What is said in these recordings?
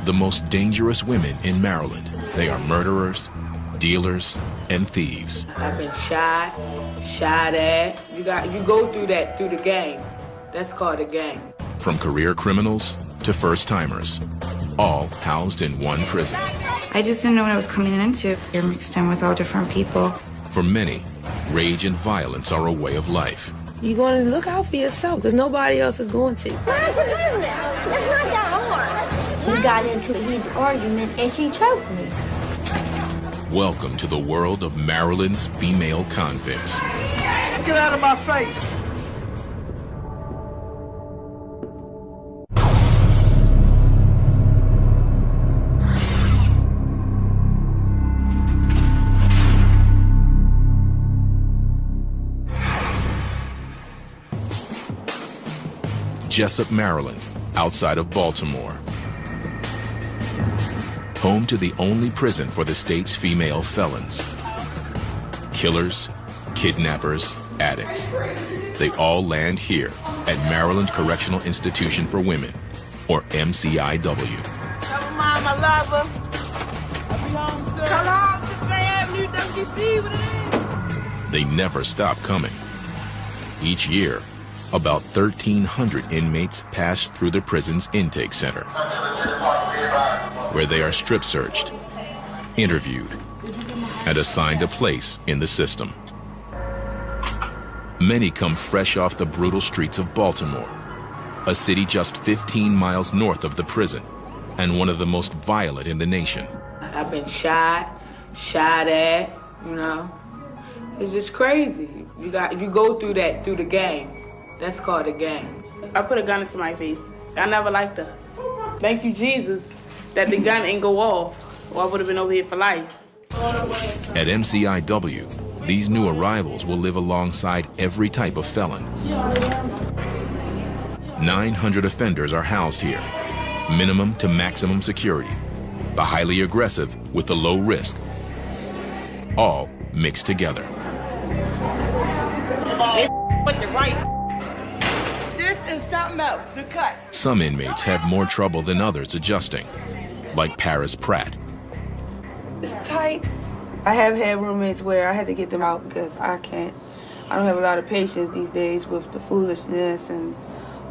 the most dangerous women in Maryland. They are murderers, dealers, and thieves. I've been shot at. You go through that through the game. That's called a game. From career criminals to first-timers, all housed in one prison. I just didn't know what I was coming into. You're mixed in with all different people. For many, rage and violence are a way of life. You're going to look out for yourself because nobody else is going to. Mind your business. It's not that hard. We got into a heated argument and she choked me. Welcome to the world of Maryland's female convicts. Get out of my face! Jessup, Maryland, outside of Baltimore. Home to the only prison for the state's female felons. Killers, kidnappers, addicts. They all land here at Maryland Correctional Institution for Women, or MCIW. Never mind, my lover. I'll be home soon. Come on, Fifth Avenue, WC, what it is. They never stop coming. Each year, about 1,300 inmates pass through the prison's intake center, where they are strip searched, interviewed, and assigned a place in the system. Many come fresh off the brutal streets of Baltimore, a city just 15 miles north of the prison and one of the most violent in the nation. I've been shot at, you know. It's just crazy. You go through that through the game. That's called a game. I put a gun into my face. I never liked her. Thank you, Jesus, that the gun ain't go off, or I would have been over here for life. At MCIW, these new arrivals will live alongside every type of felon. 900 offenders are housed here, minimum to maximum security, the highly aggressive with the low risk, all mixed together. With the right. This is something else, the cut. Some inmates have more trouble than others adjusting, like Paris Pratt. It's tight. I have had roommates where I had to get them out because I don't have a lot of patience these days with the foolishness and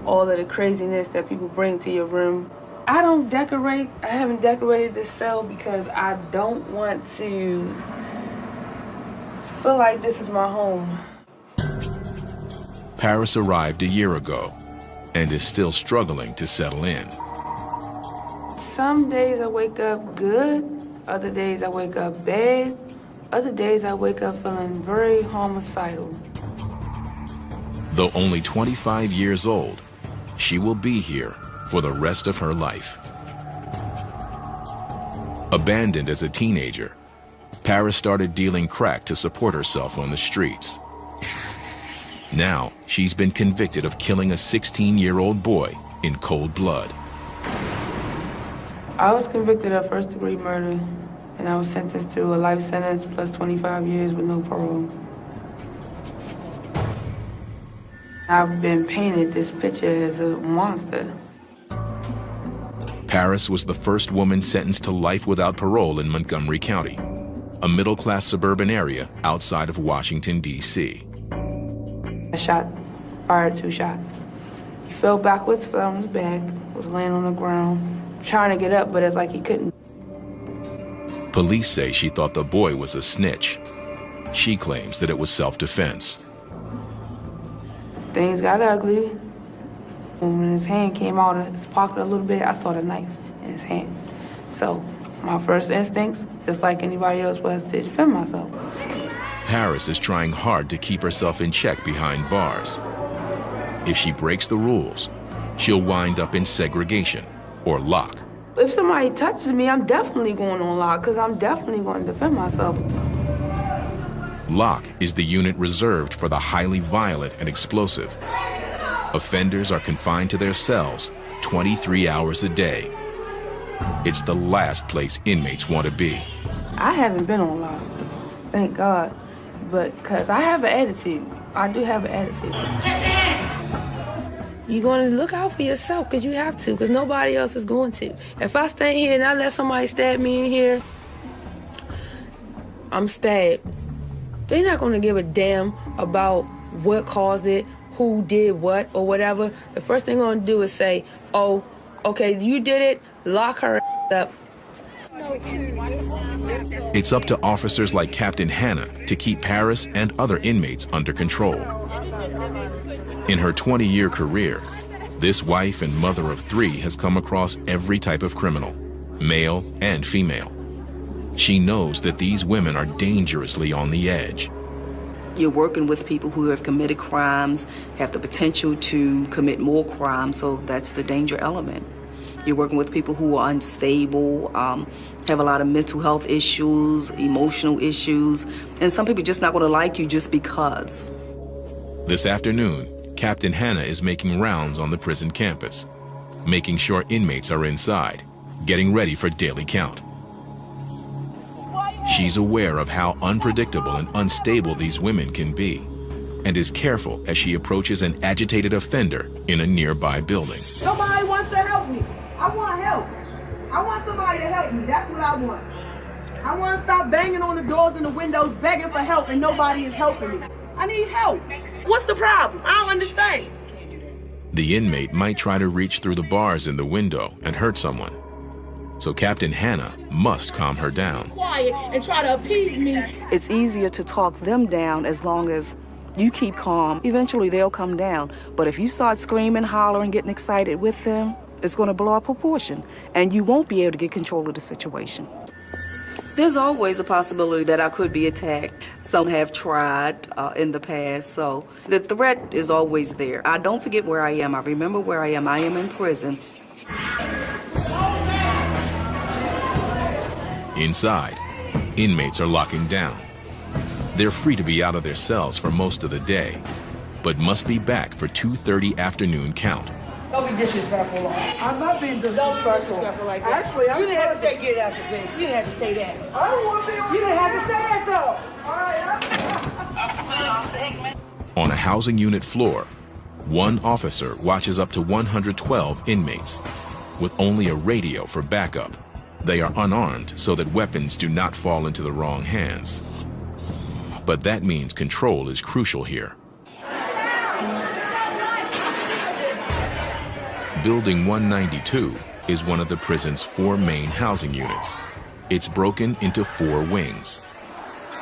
all of the craziness that people bring to your room. I don't decorate. I haven't decorated this cell because I don't want to feel like this is my home. Paris arrived a year ago and is still struggling to settle in. Some days I wake up good, other days I wake up bad, other days I wake up feeling very homicidal. Though only 25 years old, she will be here for the rest of her life. Abandoned as a teenager, Paris started dealing crack to support herself on the streets. Now, she's been convicted of killing a 16-year-old boy in cold blood. I was convicted of first-degree murder, and I was sentenced to a life sentence plus 25 years with no parole. I've been painted this picture as a monster. Paris was the first woman sentenced to life without parole in Montgomery County, a middle-class suburban area outside of Washington, D.C. I fired 2 shots. He fell backwards, fell on his back, was laying on the ground, trying to get up, but it's like he couldn't. Police say she thought the boy was a snitch. She claims that it was self-defense. Things got ugly. When his hand came out of his pocket a little bit, I saw the knife in his hand. So my first instincts, just like anybody else, was to defend myself. Paris is trying hard to keep herself in check behind bars. If she breaks the rules, she'll wind up in segregation or lock. If somebody touches me, I'm definitely going on lock because I'm definitely going to defend myself. Lock is the unit reserved for the highly violent and explosive. Offenders are confined to their cells 23 hours a day. It's the last place inmates want to be. I haven't been on lock, thank God. But because I have an attitude. I do have an attitude. You're going to look out for yourself because you have to, because nobody else is going to. If I stay here and I let somebody stab me in here, I'm stabbed. They're not going to give a damn about what caused it, who did what, or whatever. The first thing they're going to do is say, oh, okay, you did it, lock her up. It's up to officers like Captain Hannah to keep Paris and other inmates under control. In her 20-year career, this wife and mother of 3 has come across every type of criminal, male and female. She knows that these women are dangerously on the edge. You're working with people who have committed crimes, have the potential to commit more crimes, so that's the danger element. You're working with people who are unstable, have a lot of mental health issues, emotional issues, and some people are just not going to like you just because. This afternoon, Captain Hannah is making rounds on the prison campus, making sure inmates are inside, getting ready for daily count. She's aware of how unpredictable and unstable these women can be, and is careful as she approaches an agitated offender in a nearby building. Nobody wants to help me. I want help. I want somebody to help me. That's what I want. I want to stop banging on the doors and the windows, begging for help, and nobody is helping me. I need help. What's the problem? I don't understand. The inmate might try to reach through the bars in the window and hurt someone. So Captain Hannah must calm her down. Quiet and try to appease me. It's easier to talk them down as long as you keep calm. Eventually they'll come down. But if you start screaming, hollering, getting excited with them, it's going to blow out proportion, and you won't be able to get control of the situation. There's always a possibility that I could be attacked. Some have tried in the past, so the threat is always there. I don't forget where I am. I remember where I am. I am in prison. Inside, inmates are locking down. They're free to be out of their cells for most of the day, but must be back for 2:30 afternoon count. Don't be disrespectful. I'm not being disrespectful. Like that. Actually, you didn't have to say get out the face. You didn't have to say that. I don't want to be. You didn't have to say that though. All right. On a housing unit floor, one officer watches up to 112 inmates, with only a radio for backup. They are unarmed so that weapons do not fall into the wrong hands. But that means control is crucial here. Building 192 is one of the prison's 4 main housing units. It's broken into 4 wings.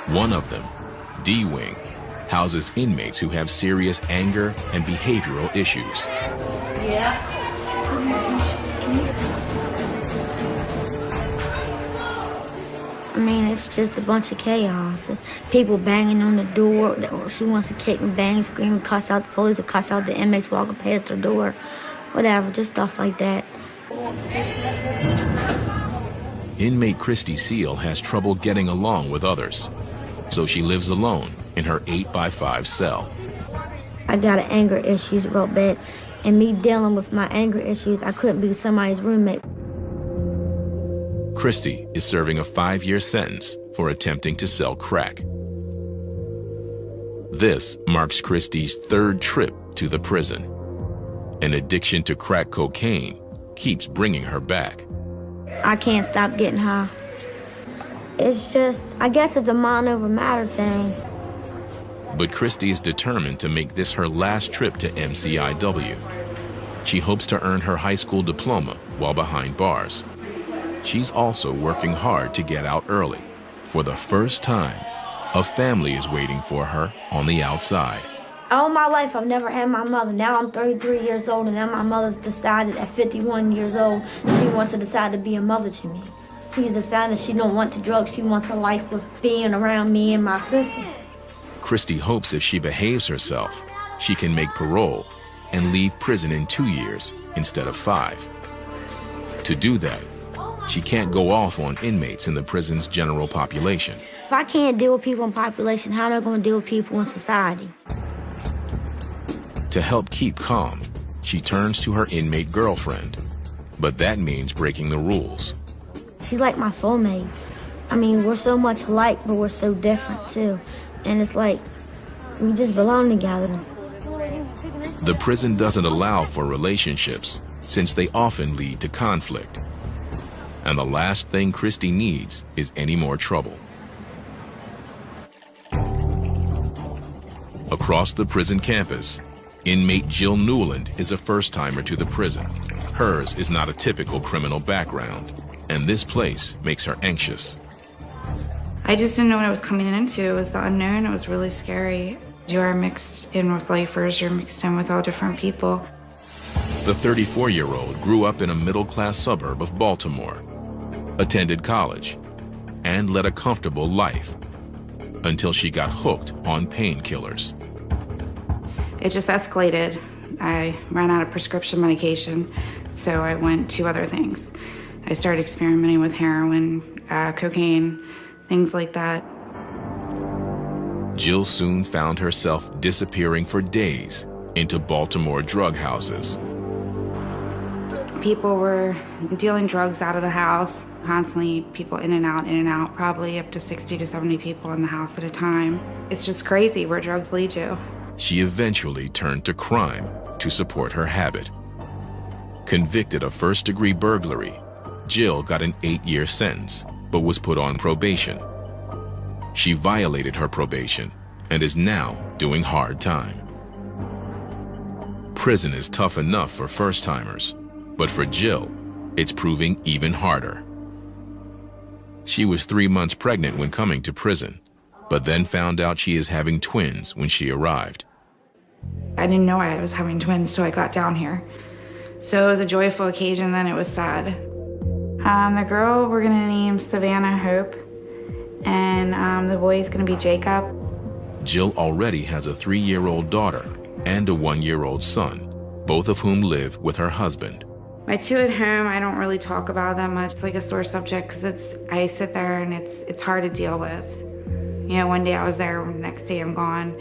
One of them, D Wing, houses inmates who have serious anger and behavioral issues. Yeah. I mean, it's just a bunch of chaos. People banging on the door. She wants to kick and bang, scream, cuss out the police, or cuss out the inmates walking past her door. Whatever, just stuff like that. Inmate Christy Seal has trouble getting along with others, so she lives alone in her 8x5 cell. I got anger issues real bad, and me dealing with my anger issues, I couldn't be somebody's roommate. Christy is serving a 5-year sentence for attempting to sell crack. This marks Christy's 3rd trip to the prison. An addiction to crack cocaine keeps bringing her back. I can't stop getting high. It's just, I guess it's a mind over matter thing. But Christy is determined to make this her last trip to MCIW. She hopes to earn her high school diploma while behind bars. She's also working hard to get out early. For the first time, a family is waiting for her on the outside. All my life, I've never had my mother. Now I'm 33 years old, and now my mother's decided at 51 years old she wants to decide to be a mother to me. She's decided she don't want the drugs. She wants a life with being around me and my sister. Christy hopes if she behaves herself, she can make parole and leave prison in 2 years instead of 5. To do that, she can't go off on inmates in the prison's general population. If I can't deal with people in population, how am I going to deal with people in society? To help keep calm, she turns to her inmate girlfriend. But that means breaking the rules. She's like my soulmate. I mean, we're so much alike, but we're so different, too. And it's like, we just belong together. The prison doesn't allow for relationships since they often lead to conflict. And the last thing Christy needs is any more trouble. Across the prison campus, inmate Jill Newland is a first-timer to the prison. Hers is not a typical criminal background, and this place makes her anxious. I just didn't know what I was coming into. It was the unknown. It was really scary. You are mixed in with lifers. You're mixed in with all different people. The 34-year-old grew up in a middle-class suburb of Baltimore, attended college, and led a comfortable life until she got hooked on painkillers. It just escalated. I ran out of prescription medication, so I went to other things. I started experimenting with heroin, cocaine, things like that. Jill soon found herself disappearing for days into Baltimore drug houses. People were dealing drugs out of the house, constantly people in and out, probably up to 60 to 70 people in the house at a time. It's just crazy where drugs lead you. She eventually turned to crime to support her habit. Convicted of first-degree burglary, Jill got an 8-year sentence, but was put on probation. She violated her probation and is now doing hard time. Prison is tough enough for first-timers, but for Jill, it's proving even harder. She was 3 months pregnant when coming to prison, but then found out she is having twins when she arrived. I didn't know I was having twins till I got down here. So it was a joyful occasion, then it was sad. The girl we're gonna name Savannah Hope, and the boy is gonna be Jacob. Jill already has a 3-year-old daughter and a 1-year-old son, both of whom live with her husband. My two at home, I don't really talk about that much. It's like a sore subject because I sit there and it's hard to deal with. You know, one day I was there, next day I'm gone.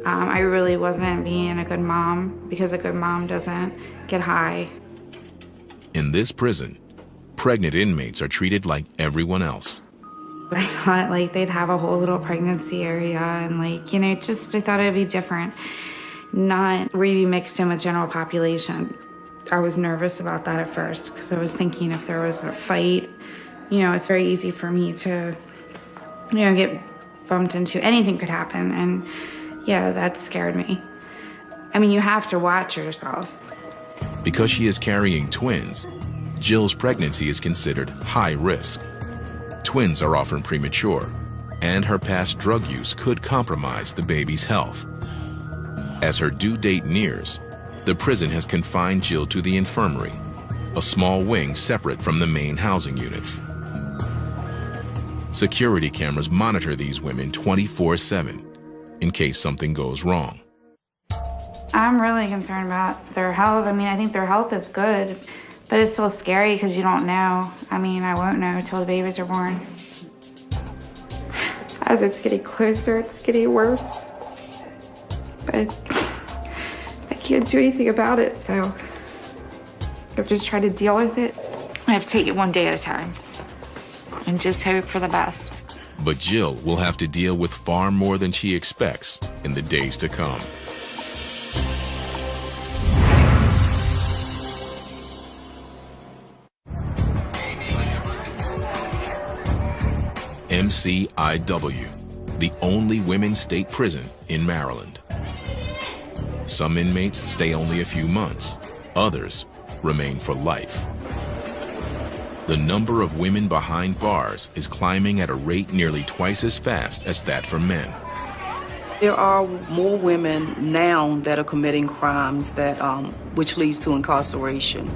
I really wasn't being a good mom because a good mom doesn't get high. In this prison, pregnant inmates are treated like everyone else. I thought like they'd have a whole little pregnancy area and like, you know, just I thought it'd be different, not really mixed in with general population. I was nervous about that at first because I was thinking if there was a fight, you know, it's very easy for me to, you know, get bumped into. Anything could happen, and yeah, that scared me. I mean, you have to watch yourself. Because she is carrying twins, Jill's pregnancy is considered high risk. Twins are often premature, and her past drug use could compromise the baby's health. As her due date nears, the prison has confined Jill to the infirmary, a small wing separate from the main housing units. Security cameras monitor these women 24/7 in case something goes wrong. I'm really concerned about their health. I mean, I think their health is good, but it's still scary because you don't know. I mean, I won't know until the babies are born. As it's getting closer, it's getting worse. But I can't do anything about it, so I've just tried to deal with it. I have to take it one day at a time and just hope for the best. But Jill will have to deal with far more than she expects in the days to come. MCIW, the only women's state prison in Maryland. Some inmates stay only a few months, others remain for life. The number of women behind bars is climbing at a rate nearly twice as fast as that for men. There are more women now that are committing crimes that, which leads to incarceration.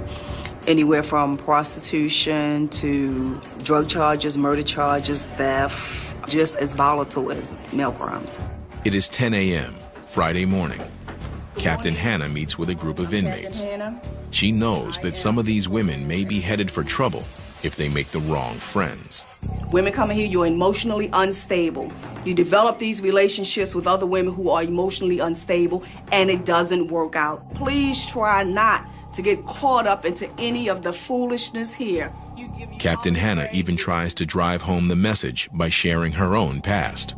Anywhere from prostitution to drug charges, murder charges, theft, just as volatile as male crimes. It is 10 a.m. Friday morning. Captain Hannah meets with a group of inmates. She knows that some of these women may be headed for trouble if they make the wrong friends. Women coming here, you're emotionally unstable. You develop these relationships with other women who are emotionally unstable, and it doesn't work out. Please try not to get caught up into any of the foolishness here. Captain Hannah even tries to drive home the message by sharing her own past.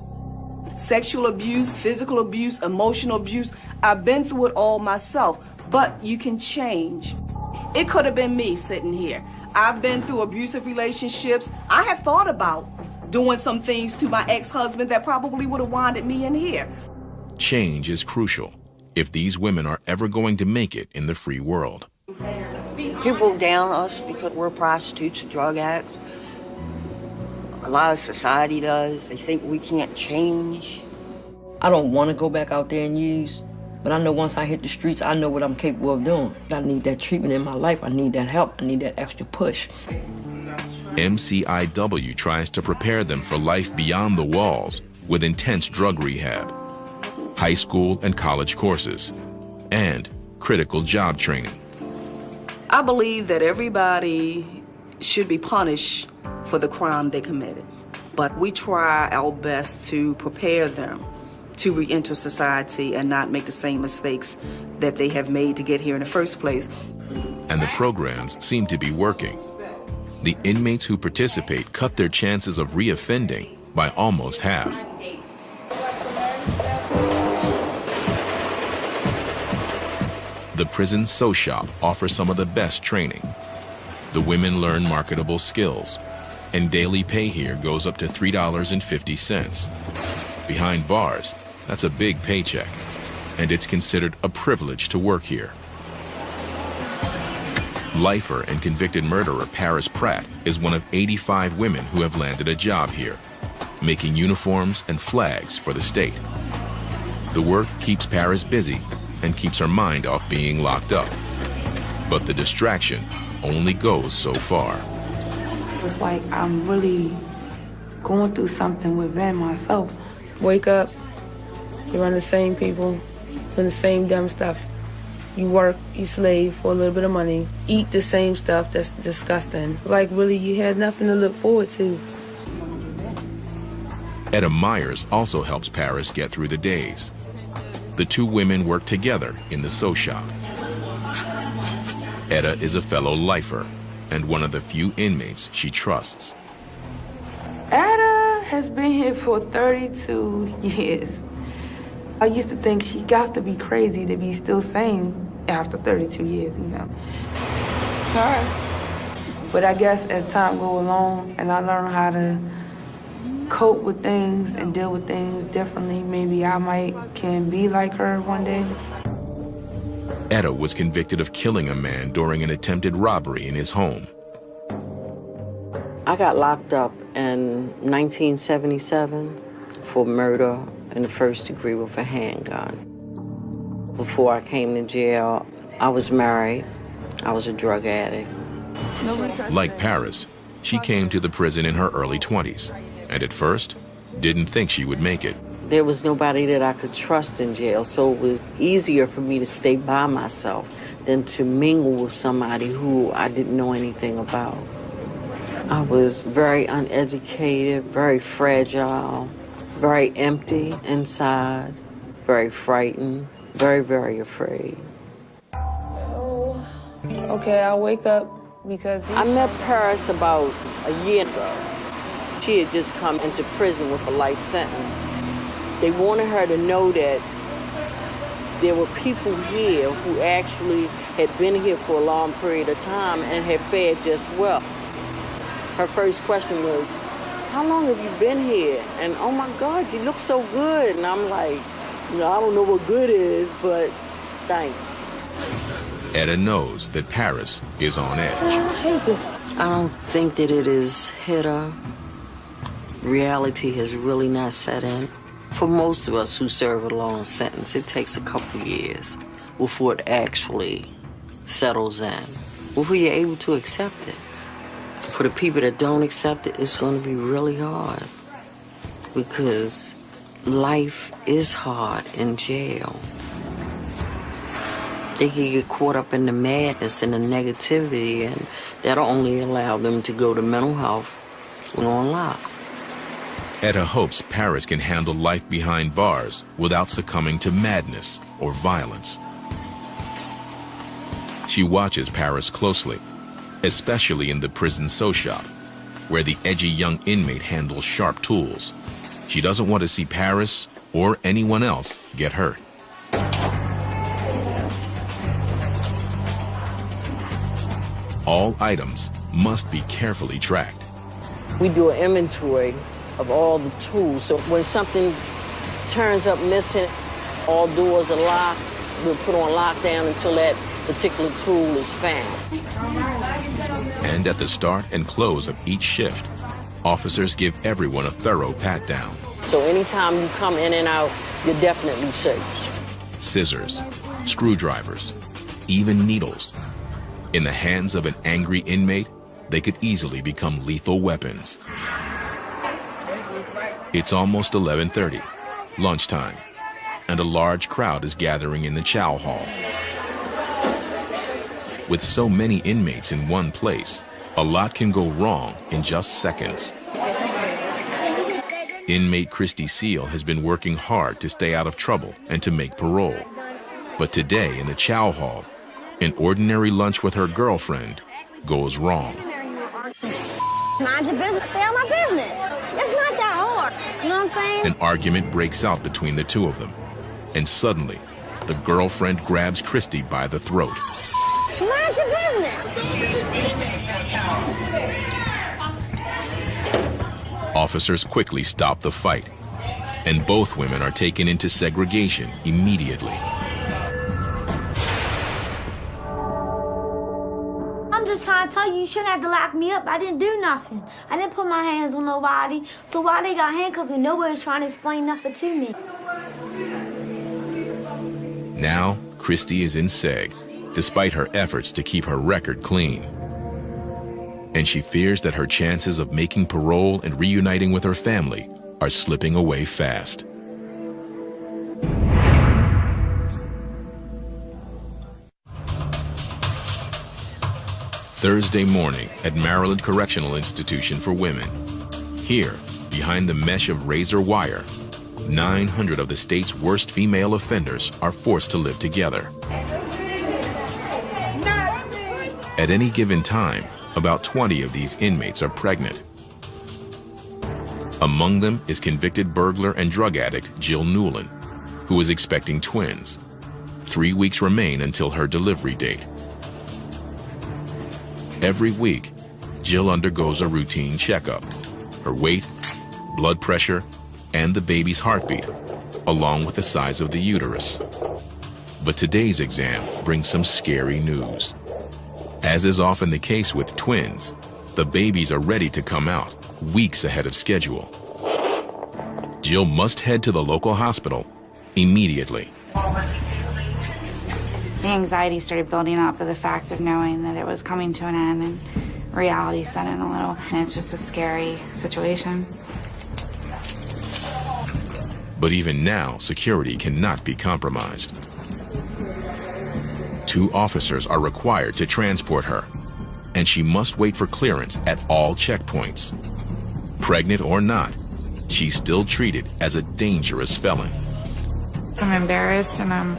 sexual abuse, physical abuse, emotional abuse. I've been through it all myself, but you can change. It could have been me sitting here. I've been through abusive relationships. I have thought about doing some things to my ex-husband that probably would have winded me in here. Change is crucial if these women are ever going to make it in the free world. People down us because we're prostitutes and drug addicts. A lot of society does. They think we can't change. I don't want to go back out there and use, but I know once I hit the streets, I know what I'm capable of doing. I need that treatment in my life. I need that help. I need that extra push. MCIW tries to prepare them for life beyond the walls with intense drug rehab, high school and college courses, and critical job training. I believe that everybody should be punished for the crime they committed, but we try our best to prepare them to re-enter society and not make the same mistakes that they have made to get here in the first place. And the programs seem to be working. The inmates who participate cut their chances of reoffending by almost half. The prison sew shop offers some of the best training. The women learn marketable skills, and daily pay here goes up to $3.50. Behind bars, that's a big paycheck, and it's considered a privilege to work here. Lifer and convicted murderer Paris Pratt is one of 85 women who have landed a job here, making uniforms and flags for the state. The work keeps Paris busy and keeps her mind off being locked up. But the distraction only goes so far. It's like I'm really going through something within myself. Wake up, you're around the same people, doing the same dumb stuff. You work, you slave for a little bit of money, eat the same stuff that's disgusting. It's like really you had nothing to look forward to. Etta Myers also helps Paris get through the days. The two women work together in the sew shop. Etta is a fellow lifer and one of the few inmates she trusts. Etta has been here for 32 years. I used to think she got to be crazy to be still sane after 32 years, you know. Paris. But I guess as time goes along and I learn how to cope with things and deal with things differently, maybe I can be like her one day. Etta was convicted of killing a man during an attempted robbery in his home. I got locked up in 1977 for murder in the first degree with a handgun. Before I came to jail, I was married. I was a drug addict. Like Paris, she came to the prison in her early 20s, and at first, didn't think she would make it. There was nobody that I could trust in jail, so it was easier for me to stay by myself than to mingle with somebody who I didn't know anything about. I was very uneducated, very fragile, very empty inside, very frightened, very, very afraid. Okay, I wake up because... I met Paris about a year ago. She had just come into prison with a life sentence. They wanted her to know that there were people here who actually had been here for a long period of time and had fared just well. Her first question was, how long have you been here? And oh my God, you look so good. And I'm like, I don't know what good is, but thanks. Etta knows that Paris is on edge. I don't think that it has hit her. Reality has really not set in. For most of us who serve a long sentence, it takes a couple years before it actually settles in, before you're able to accept it. For the people that don't accept it, it's going to be really hard because life is hard in jail. They can get caught up in the madness and the negativity, and that'll only allow them to go to mental health and on lock. Etta hopes Paris can handle life behind bars without succumbing to madness or violence. She watches Paris closely, especially in the prison sew shop, where the edgy young inmate handles sharp tools. She doesn't want to see Paris or anyone else get hurt. All items must be carefully tracked. We do an inventory of all the tools, so when something turns up missing, all doors are locked, we'll put on lockdown until that particular tool is found. And at the start and close of each shift, officers give everyone a thorough pat-down. So anytime you come in and out, you're definitely safe. Scissors, screwdrivers, even needles. In the hands of an angry inmate, they could easily become lethal weapons. It's almost 11:30, lunchtime, and a large crowd is gathering in the chow hall. With so many inmates in one place, a lot can go wrong in just seconds. Inmate Christy Seal has been working hard to stay out of trouble and to make parole. But today in the chow hall, an ordinary lunch with her girlfriend goes wrong. Mind your business, stay out my business. It's not that hard, you know what I'm saying? An argument breaks out between the two of them, and suddenly, the girlfriend grabs Christy by the throat. Mind your business. Officers quickly stop the fight, and both women are taken into segregation immediately. I'm just trying to tell you, you shouldn't have to lock me up. I didn't do nothing. I didn't put my hands on nobody. So why they got handcuffs when nobody's trying to explain nothing to me? Now, Christy is in seg, despite her efforts to keep her record clean. And she fears that her chances of making parole and reuniting with her family are slipping away fast. Thursday morning at Maryland Correctional Institution for Women. Here, behind the mesh of razor wire, 900 of the state's worst female offenders are forced to live together. At any given time, about 20 of these inmates are pregnant. Among them is convicted burglar and drug addict Jill Newland, who is expecting twins. 3 weeks remain until her delivery date. Every week, Jill undergoes a routine checkup. Her weight, blood pressure, and the baby's heartbeat, along with the size of the uterus. But today's exam brings some scary news. As is often the case with twins, the babies are ready to come out weeks ahead of schedule. Jill must head to the local hospital immediately. The anxiety started building up with the fact of knowing that it was coming to an end, and reality set in a little. And it's just a scary situation. But even now, security cannot be compromised. 2 officers are required to transport her, and she must wait for clearance at all checkpoints. Pregnant or not, she's still treated as a dangerous felon. I'm embarrassed and I'm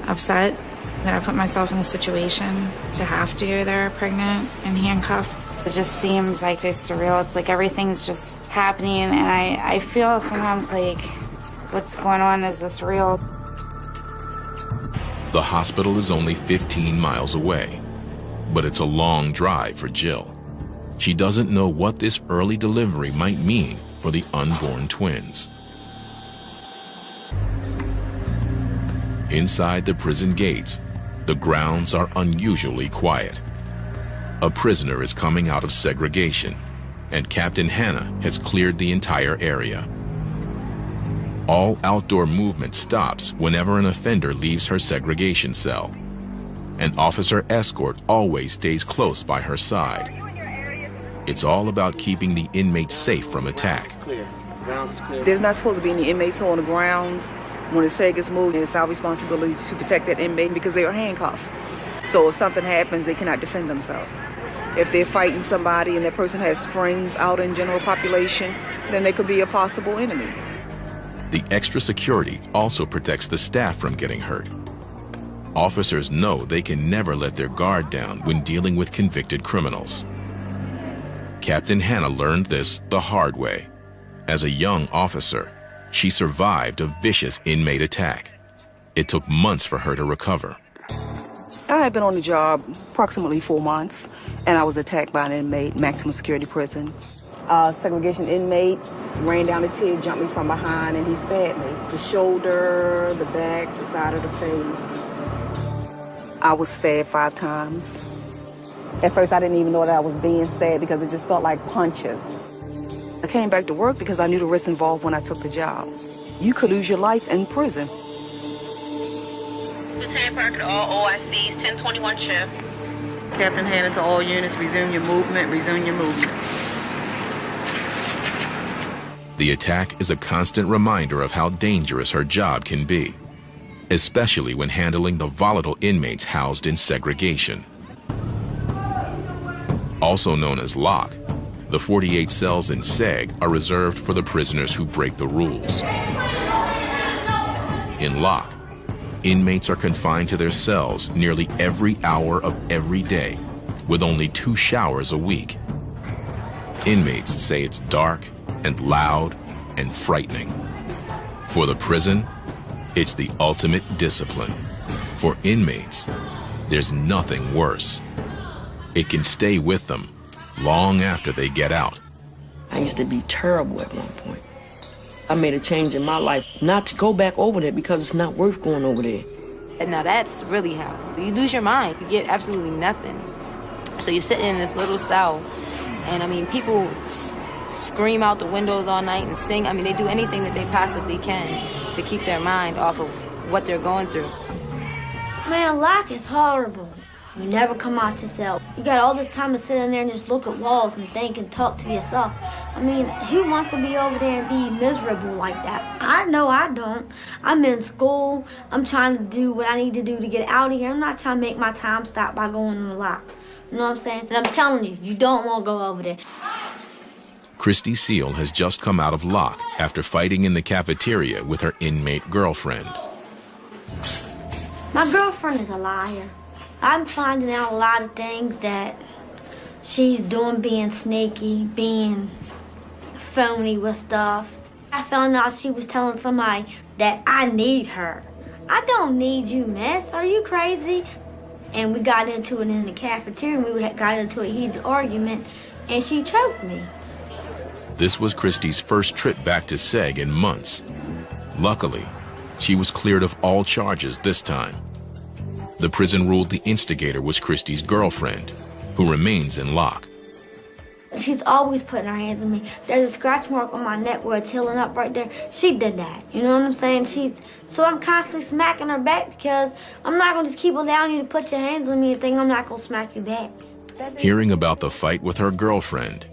upset that I put myself in the situation to have to go there pregnant and handcuffed. It just seems like it's surreal. It's like everything's just happening, and I feel sometimes like, what's going on? Is this real? The hospital is only 15 miles away, but it's a long drive for Jill. She doesn't know what this early delivery might mean for the unborn twins. Inside the prison gates, the grounds are unusually quiet. A prisoner is coming out of segregation, and Captain Hannah has cleared the entire area. All outdoor movement stops whenever an offender leaves her segregation cell. An officer escort always stays close by her side. It's all about keeping the inmates safe from attack. There's not supposed to be any inmates on the grounds. When the seg gets moved, it's our responsibility to protect that inmate because they are handcuffed. So if something happens, they cannot defend themselves. If they're fighting somebody and that person has friends out in general population, then they could be a possible enemy. The extra security also protects the staff from getting hurt. Officers know they can never let their guard down when dealing with convicted criminals. Captain Hannah learned this the hard way. As a young officer, She survived a vicious inmate attack. It took months for her to recover. I had been on the job approximately 4 months, and I was attacked by an inmate, maximum security prison. Segregation inmate ran down the tube, jumped me from behind, and he stabbed me. The shoulder, the back, the side of the face. I was stabbed 5 times. At first, I didn't even know that I was being stabbed because it just felt like punches. I came back to work because I knew the risks involved when I took the job. You could lose your life in prison. Lieutenant Parker to all OICs, 1021 shift. Captain Hanna to all units, resume your movement, resume your movement. The attack is a constant reminder of how dangerous her job can be, especially when handling the volatile inmates housed in segregation. Also known as lock, the 48 cells in SEG are reserved for the prisoners who break the rules. In lock, inmates are confined to their cells nearly every hour of every day, with only 2 showers a week. Inmates say it's dark and loud and frightening. For the prison, it's the ultimate discipline. For inmates, there's nothing worse. It can stay with them long after they get out. I used to be terrible at one point. I made a change in my life not to go back over there because it's not worth going over there. And now that's really how you lose your mind. You get absolutely nothing. So you're sitting in this little cell, and I mean, people scream out the windows all night and sing. I mean, they do anything that they possibly can to keep their mind off of what they're going through. Man, lock is horrible. You never come out your cell. You got all this time to sit in there and just look at walls and think and talk to yourself. I mean, who wants to be over there and be miserable like that? I know I don't. I'm in school. I'm trying to do what I need to do to get out of here. I'm not trying to make my time stop by going on the lock. You know what I'm saying? And I'm telling you, you don't want to go over there. Christy Seal has just come out of lock after fighting in the cafeteria with her inmate girlfriend. My girlfriend is a liar. I'm finding out a lot of things that she's doing, being sneaky, being phony with stuff. I found out she was telling somebody that I need her. I don't need you, miss. Are you crazy? And we got into it in the cafeteria, and we got into a heated argument, and she choked me. This was Christy's first trip back to SEG in months. Luckily, she was cleared of all charges this time. The prison ruled the instigator was Christy's girlfriend, who remains in lock. She's always putting her hands on me. There's a scratch mark on my neck where it's healing up right there. She did that. You know what I'm saying? So I'm constantly smacking her back because I'm not going to just keep allowing you to put your hands on me and think I'm not going to smack you back. Hearing about the fight with her girlfriend,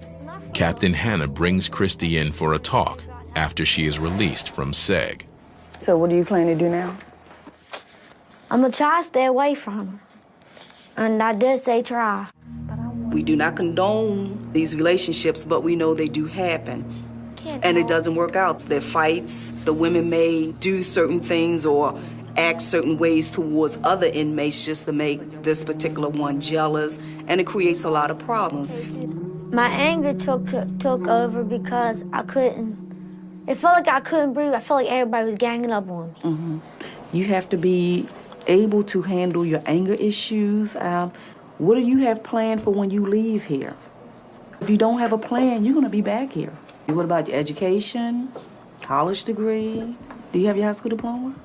Captain Hanna brings Christy in for a talk after she is released from SEG. So what do you plan to do now? I'm going to try to stay away from her. And I did say try. We do not condone these relationships, but we know they do happen. And it doesn't work out. There are fights. The women may do certain things or act certain ways towards other inmates just to make this particular one jealous, and it creates a lot of problems. My anger took over because I couldn't. It felt like I couldn't breathe. I felt like everybody was ganging up on me. Mm-hmm. You have to be able to handle your anger issues. What do you have planned for when you leave here? If you don't have a plan, you're going to be back here. What about your education, college degree? Do you have your high school diploma?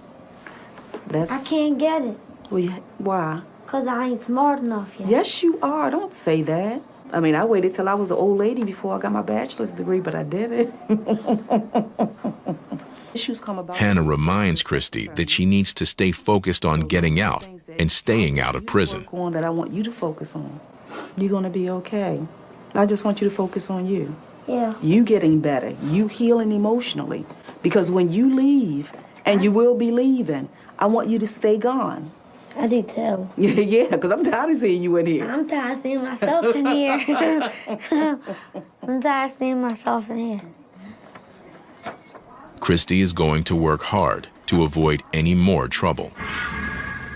I can't get it. Well, why? Because I ain't smart enough yet. Yes, you are. Don't say that. I mean, I waited till I was an old lady before I got my bachelor's degree, but I did it. Issues come about. Hanna reminds Christy that she needs to stay focused on getting out and staying out of prison. That I want you to focus on. You're going to be okay. I just want you to focus on you. Yeah. You getting better. You healing emotionally. Because when you leave, and you will be leaving, I want you to stay gone. I do too. Yeah, because I'm tired of seeing you in here. I'm tired of seeing myself in here. I'm tired of seeing myself in here. Christy is going to work hard to avoid any more trouble.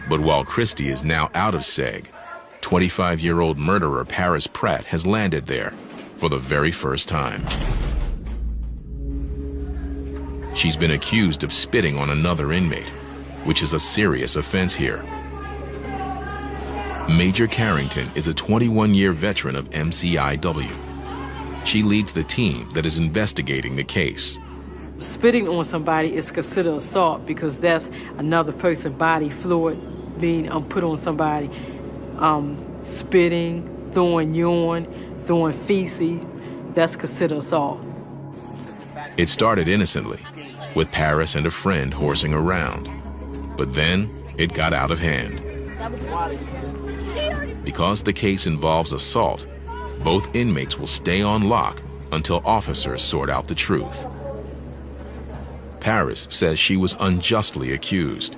But while Christy is now out of SEG, 25-year-old murderer Paris Pratt has landed there for the very first time. She's been accused of spitting on another inmate, which is a serious offense here. Major Carrington is a 21-year veteran of MCIW. She leads the team that is investigating the case. Spitting on somebody is considered assault because that's another person's body fluid being put on somebody. Spitting, throwing urine, throwing feces, that's considered assault. It started innocently, with Paris and a friend horsing around. But then it got out of hand. Because the case involves assault, both inmates will stay on lock until officers sort out the truth. Paris says she was unjustly accused.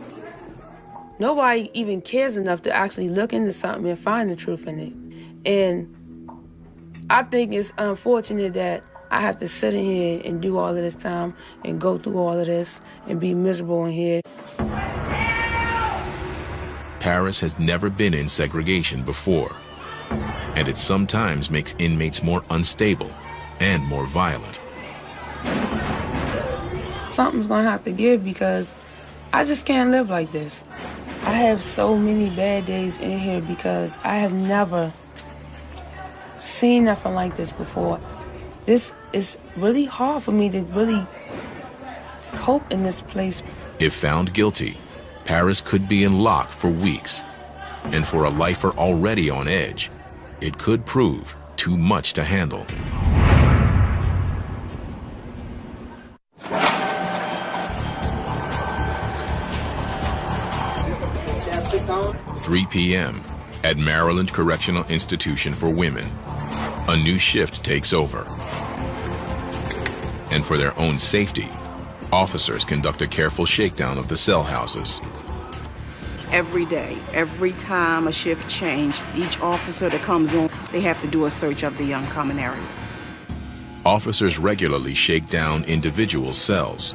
Nobody even cares enough to actually look into something and find the truth in it. And I think it's unfortunate that I have to sit in here and do all of this time and go through all of this and be miserable in here. Paris has never been in segregation before, and it sometimes makes inmates more unstable and more violent. Something's gonna have to give because I just can't live like this. I have so many bad days in here because I have never seen nothing like this before. This is really hard for me to really cope in this place. If found guilty, Paris could be in lock for weeks. And for a lifer already on edge, it could prove too much to handle. 3 p.m. at Maryland Correctional Institution for Women. A new shift takes over. And for their own safety, officers conduct a careful shakedown of the cell houses. Every day, every time a shift change, each officer that comes on, they have to do a search of the common areas. Officers regularly shake down individual cells,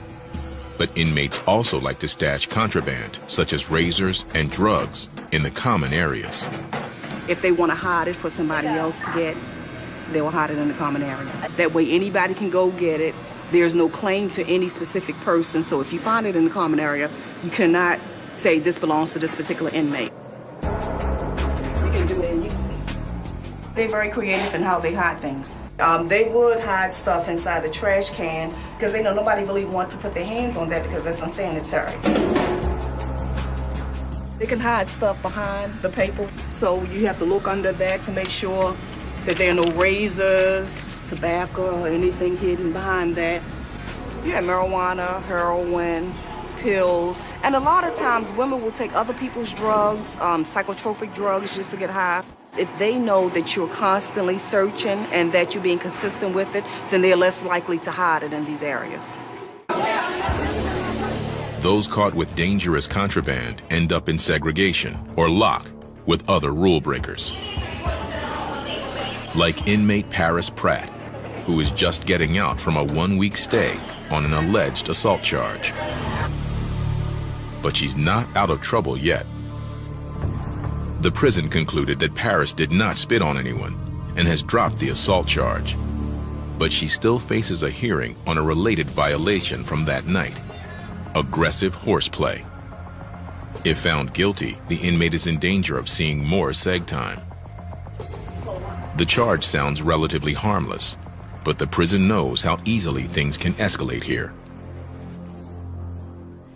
but inmates also like to stash contraband, such as razors and drugs, in the common areas. If they want to hide it for somebody else to get, they will hide it in the common area. That way anybody can go get it. There's no claim to any specific person, so if you find it in the common area, you cannot say this belongs to this particular inmate. You can do it. They're very creative in how they hide things. They would hide stuff inside the trash can because they know nobody really wants to put their hands on that because that's unsanitary. They can hide stuff behind the paper, so you have to look under that to make sure that there are no razors, tobacco, or anything hidden behind that. You have marijuana, heroin, pills, and a lot of times women will take other people's drugs, psychotropic drugs, just to get high. If they know that you're constantly searching and that you're being consistent with it, then they're less likely to hide it in these areas. Those caught with dangerous contraband end up in segregation or lock with other rule breakers. Like inmate Paris Pratt, who is just getting out from a 1-week stay on an alleged assault charge. But she's not out of trouble yet. The prison concluded that Paris did not spit on anyone and has dropped the assault charge. But she still faces a hearing on a related violation from that night: aggressive horseplay. If found guilty, the inmate is in danger of seeing more seg time. The charge sounds relatively harmless, but the prison knows how easily things can escalate here.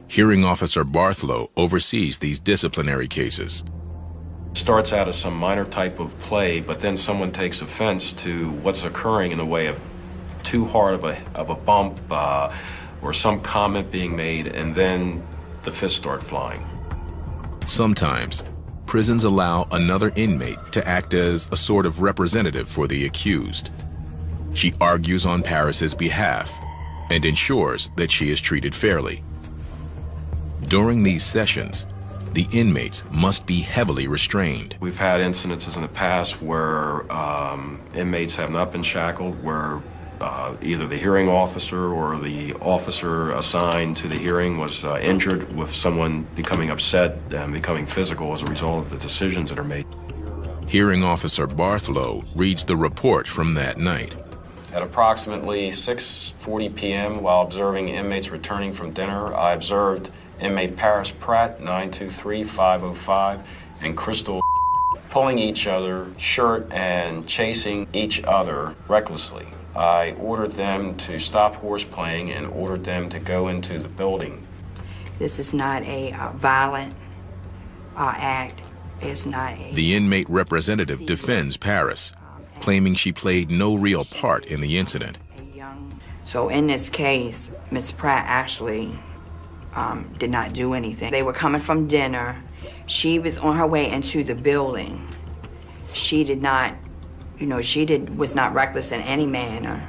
Hearing Officer Barthlow oversees these disciplinary cases. It starts out as some minor type of play, but then someone takes offense to what's occurring in the way of too hard of a bump or some comment being made, and then the fists start flying. Sometimes, prisons allow another inmate to act as a sort of representative for the accused. She argues on Paris's behalf and ensures that she is treated fairly. During these sessions, the inmates must be heavily restrained. We've had incidences in the past where inmates have not been shackled, where either the hearing officer or the officer assigned to the hearing was injured, with someone becoming upset and becoming physical as a result of the decisions that are made. Hearing Officer Barthlow reads the report from that night. At approximately 6:40 p.m., while observing inmates returning from dinner, I observed inmate Paris Pratt, 923-505, and Crystal pulling each other's shirt and chasing each other recklessly. I ordered them to stop horseplaying and ordered them to go into the building. This is not a violent act. It's not a... The inmate representative defends Paris, claiming she played no real part in the incident. So in this case, Ms. Pratt actually did not do anything. They were coming from dinner. She was on her way into the building. She did not, was not reckless in any manner.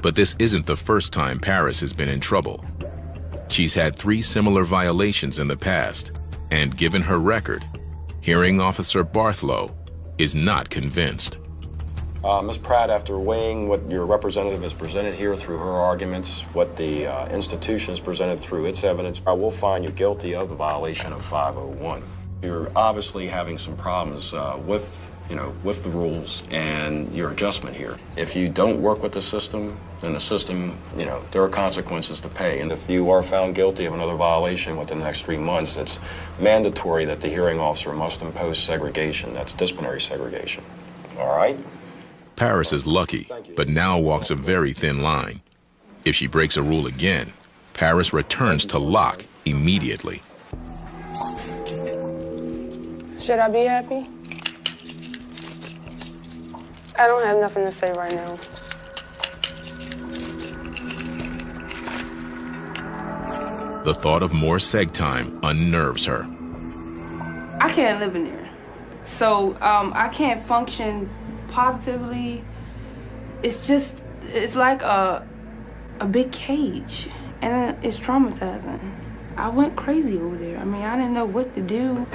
But this isn't the first time Paris has been in trouble. She's had 3 similar violations in the past, and given her record, hearing officer Barthlow is not convinced. Ms. Pratt, after weighing what your representative has presented here through her arguments, what the institution has presented through its evidence, I will find you guilty of the violation of 501. You're obviously having some problems with the rules and your adjustment here. If you don't work with the system, then the system, there are consequences to pay. And if you are found guilty of another violation within the next 3 months, it's mandatory that the hearing officer must impose segregation. That's disciplinary segregation. All right? Paris is lucky, but now walks a very thin line. If she breaks a rule again, Paris returns to lock immediately. Should I be happy? I don't have nothing to say right now. The thought of more seg time unnerves her. I can't live in there. So I can't function positively. It's like a big cage, and it's traumatizing. I went crazy over there. I mean, I didn't know what to do.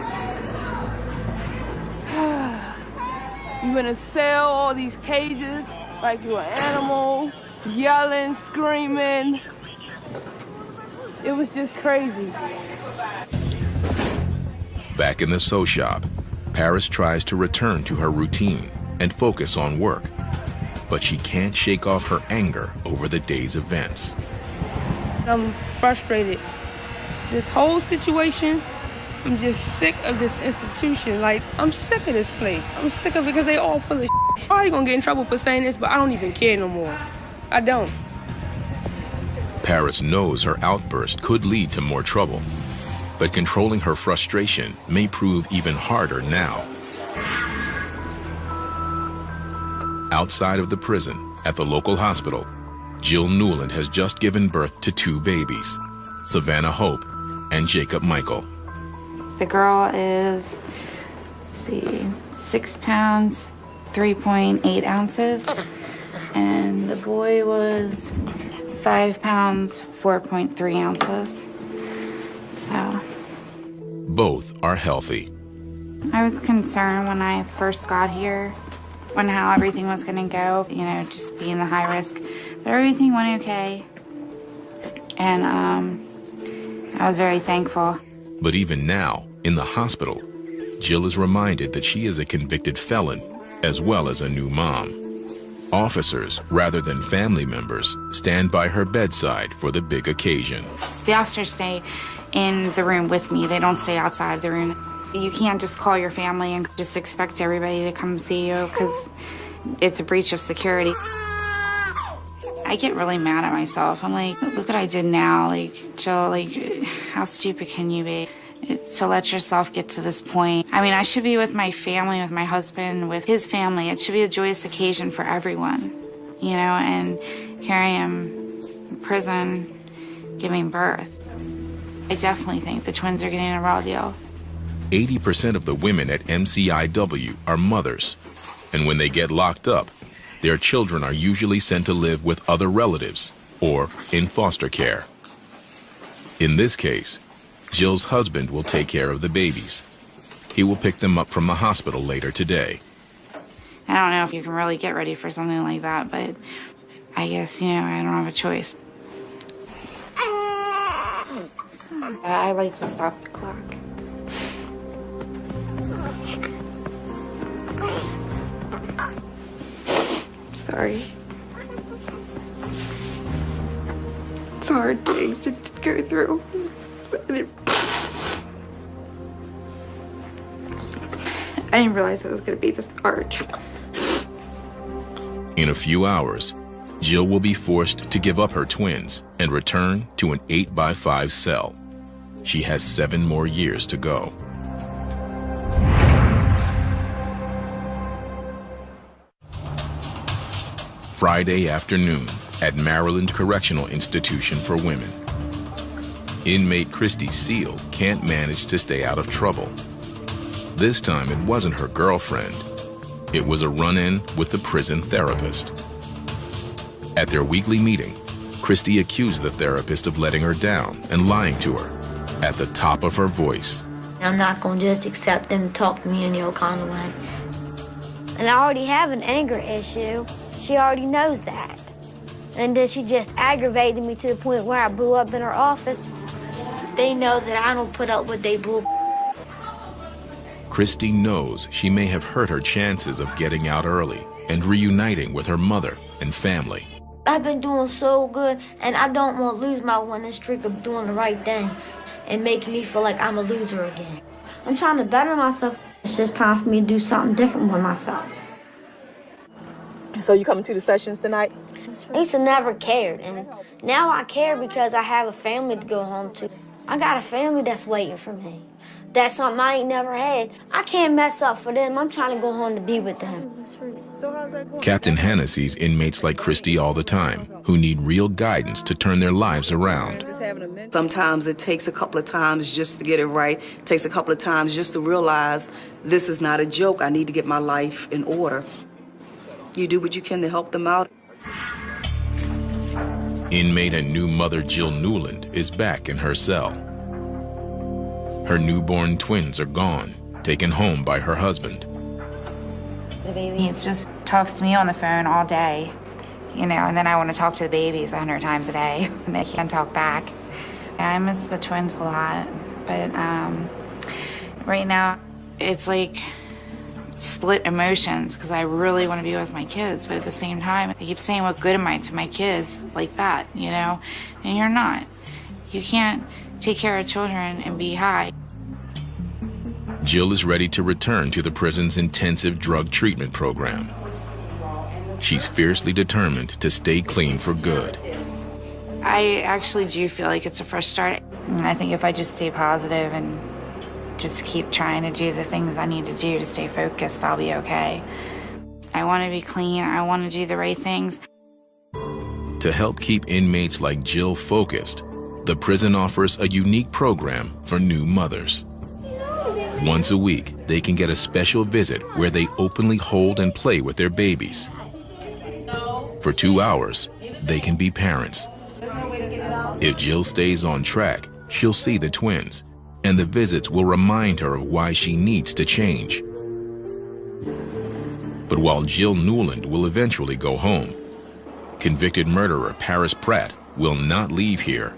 You're gonna sell all these cages like you're an animal, yelling, screaming. It was just crazy. Back in the sew shop, Paris tries to return to her routine and focus on work, but she can't shake off her anger over the day's events. I'm frustrated. This whole situation, I'm just sick of this institution. Like, I'm sick of this place. I'm sick of it because they all full of shit. Probably gonna get in trouble for saying this, but I don't even care no more. I don't. Paris knows her outburst could lead to more trouble, but controlling her frustration may prove even harder now. Outside of the prison, at the local hospital, Jill Newland has just given birth to 2 babies, Savannah Hope and Jacob Michael. The girl is, 6 pounds, 3.8 ounces, and the boy was 5 pounds, 4.3 ounces. So. Both are healthy. I was concerned when I first got here, how everything was gonna go, just being the high risk, but everything went okay. And I was very thankful. But even now, in the hospital, Jill is reminded that she is a convicted felon, as well as a new mom. Officers, rather than family members, stand by her bedside for the big occasion. The officers stay in the room with me. They don't stay outside the room. You can't just call your family and just expect everybody to come see you because it's a breach of security. I get really mad at myself. I'm like, look what I did now. Like, Jill, like, how stupid can you be? To let yourself get to this point. I mean, I should be with my family, with my husband, with his family. It should be a joyous occasion for everyone, and here I am in prison giving birth. I definitely think the twins are getting a raw deal. 80% of the women at MCIW are mothers, and when they get locked up, their children are usually sent to live with other relatives or in foster care. In this case, Jill's husband will take care of the babies. He will pick them up from the hospital later today. I don't know if you can really get ready for something like that, but I guess, I don't have a choice. I like to stop the clock. Sorry. It's a hard thing to go through. I didn't realize it was going to be this hard. In a few hours, Jill will be forced to give up her twins and return to an 8x5 cell. She has 7 more years to go. Friday afternoon at Maryland Correctional Institution for Women. Inmate Christy Seal can't manage to stay out of trouble. This time it wasn't her girlfriend. It was a run-in with the prison therapist. At their weekly meeting, Christy accused the therapist of letting her down and lying to her at the top of her voice. I'm not going to just accept them to talk to me any old kind of way. And I already have an anger issue. She already knows that. And then she just aggravated me to the point where I blew up in her office. They know that I don't put up with they bull. Christy knows she may have hurt her chances of getting out early and reuniting with her mother and family. I've been doing so good, and I don't want to lose my winning streak of doing the right thing and making me feel like I'm a loser again. I'm trying to better myself. It's just time for me to do something different with myself. So you coming to the sessions tonight? I used to never cared, and now I care because I have a family to go home to. I got a family that's waiting for me. That's something I ain't never had. I can't mess up for them. I'm trying to go home to be with them. Captain Hannah sees inmates like Christy all the time who need real guidance to turn their lives around. Sometimes it takes a couple of times just to get it right. It takes a couple of times just to realize this is not a joke. I need to get my life in order. You do what you can to help them out. Inmate and new mother Jill Newland is back in her cell. Her newborn twins are gone, taken home by her husband. The baby just talks to me on the phone all day, you know, and then I want to talk to the babies 100 times a day, and they can't talk back. I miss the twins a lot, but right now it's like split emotions because I really want to be with my kids, but at the same time, I keep saying, what good am I to my kids like that, you know? And you're not. You can't take care of children and be high. Jill is ready to return to the prison's intensive drug treatment program. She's fiercely determined to stay clean for good. I actually do feel like it's a fresh start. And I think if I just stay positive and just keep trying to do the things I need to do to stay focused, I'll be okay. I want to be clean. I want to do the right things. To help keep inmates like Jill focused, the prison offers a unique program for new mothers. Once a week, they can get a special visit where they openly hold and play with their babies. For 2 hours, they can be parents. If Jill stays on track, she'll see the twins, and the visits will remind her of why she needs to change. But while Jill Newland will eventually go home, convicted murderer Paris Pratt will not leave here,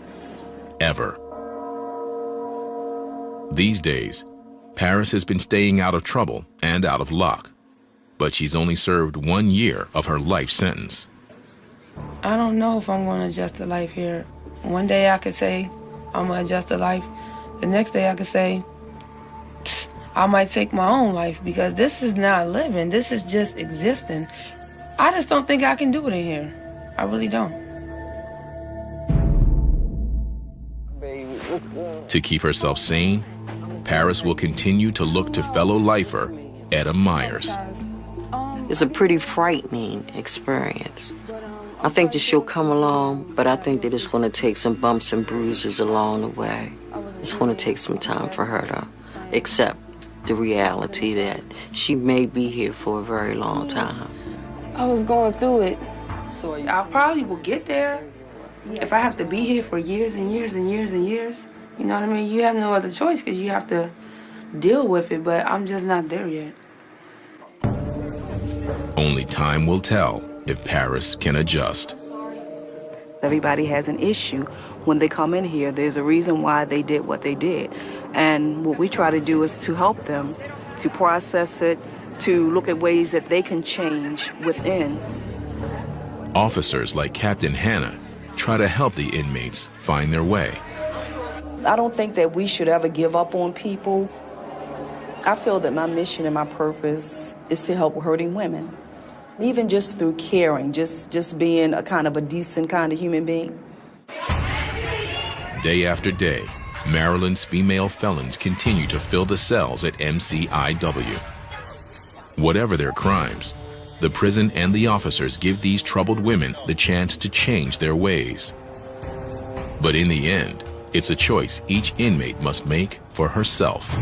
ever. These days, Paris has been staying out of trouble and out of luck, but she's only served 1 year of her life sentence. I don't know if I'm going to adjust to life here. One day I could say I'm going to adjust to life. The next day I could say I might take my own life because this is not living. This is just existing. I just don't think I can do it in here. I really don't. To keep herself sane, Paris will continue to look to fellow lifer Etta Myers. It's a pretty frightening experience. I think that she'll come along, but I think that it's going to take some bumps and bruises along the way. It's going to take some time for her to accept the reality that she may be here for a very long time. I was going through it, so I probably will get there. If I have to be here for years and years and years and years, you know what I mean? You have no other choice because you have to deal with it, but I'm just not there yet. Only time will tell if Paris can adjust. Everybody has an issue when they come in here. There's a reason why they did what they did. And what we try to do is to help them, to process it, to look at ways that they can change within. Officers like Captain Hannah try to help the inmates find their way. I don't think that we should ever give up on people. I feel that my mission and my purpose is to help hurting women. Even just through caring, just being a kind of a decent kind of human being. Day after day, Maryland's female felons continue to fill the cells at MCIW. Whatever their crimes, the prison and the officers give these troubled women the chance to change their ways. But in the end, it's a choice each inmate must make for herself.